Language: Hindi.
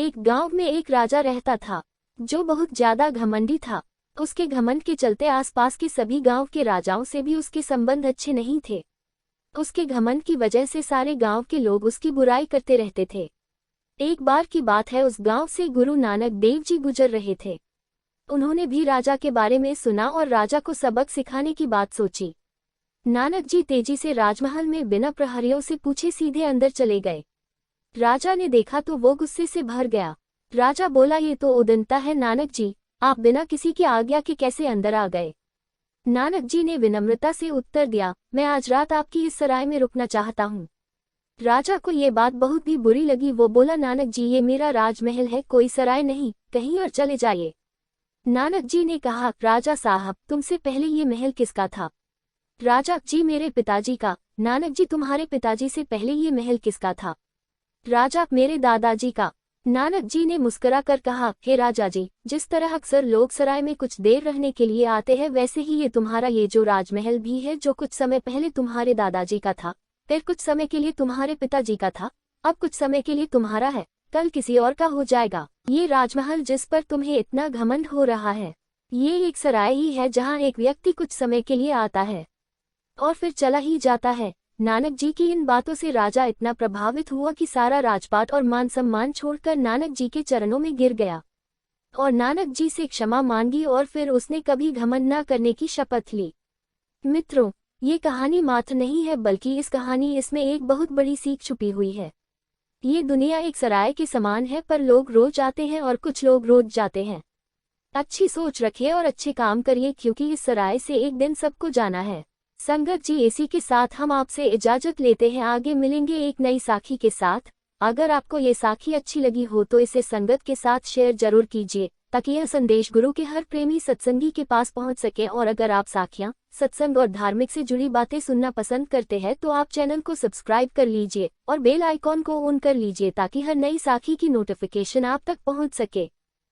एक गांव में एक राजा रहता था जो बहुत ज्यादा घमंडी था। उसके घमंड के चलते आसपास के सभी गांव के राजाओं से भी उसके संबंध अच्छे नहीं थे। उसके घमंड की वजह से सारे गांव के लोग उसकी बुराई करते रहते थे। एक बार की बात है, उस गांव से गुरु नानक देव जी गुजर रहे थे। उन्होंने भी राजा के बारे में सुना और राजा को सबक सिखाने की बात सोची। नानक जी तेजी से राजमहल में बिना प्रहरियों से पूछे सीधे अंदर चले गए। राजा ने देखा तो वो गुस्से से भर गया। राजा बोला, ये तो उद्दंडता है नानक जी, आप बिना किसी की आज्ञा के कैसे अंदर आ गए। नानक जी ने विनम्रता से उत्तर दिया, मैं आज रात आपकी इस सराय में रुकना चाहता हूँ। राजा को ये बात बहुत भी बुरी लगी। वो बोला, नानक जी ये मेरा राजमहल है, कोई सराय नहीं, कहीं और चले जाइए। नानक जी ने कहा, राजा साहब तुमसे पहले ये महल किसका था। राजा जी मेरे पिताजी का। नानक जी तुम्हारे पिताजी से पहले ये महल किसका था। राजा मेरे दादाजी का। नानक जी ने मुस्कुरा कर कहा, हे राजा जी, जिस तरह अक्सर लोग सराय में कुछ देर रहने के लिए आते हैं वैसे ही ये तुम्हारा ये जो राजमहल भी है, जो कुछ समय पहले तुम्हारे दादाजी का था, फिर कुछ समय के लिए तुम्हारे पिताजी का था, अब कुछ समय के लिए तुम्हारा है, कल किसी और का हो जाएगा। ये राजमहल जिस पर तुम्हें इतना घमंड हो रहा है, ये एक सराय ही है जहाँ एक व्यक्ति कुछ समय के लिए आता है और फिर चला ही जाता है। नानक जी की इन बातों से राजा इतना प्रभावित हुआ कि सारा राजपाट और मान सम्मान छोड़कर नानक जी के चरणों में गिर गया और नानक जी से क्षमा मांगी और फिर उसने कभी घमंड न करने की शपथ ली। मित्रों, ये कहानी मात्र नहीं है बल्कि इस कहानी इसमें एक बहुत बड़ी सीख छुपी हुई है। ये दुनिया एक सराय के समान है, पर लोग रोज आते हैं और कुछ लोग रोज जाते हैं। अच्छी सोच रखिए और अच्छे काम करिए, क्योंकि इस सराय से एक दिन सबको जाना है। संगत जी, इसी के साथ हम आपसे इजाजत लेते हैं। आगे मिलेंगे एक नई साखी के साथ। अगर आपको ये साखी अच्छी लगी हो तो इसे संगत के साथ शेयर जरूर कीजिए, ताकि यह संदेश गुरु के हर प्रेमी सत्संगी के पास पहुंच सके। और अगर आप साखियां, सत्संग और धार्मिक से जुड़ी बातें सुनना पसंद करते हैं तो आप चैनल को सब्सक्राइब कर लीजिए और बेल आइकॉन को ऑन कर लीजिए, ताकि हर नई साखी की नोटिफिकेशन आप तक पहुंच सके।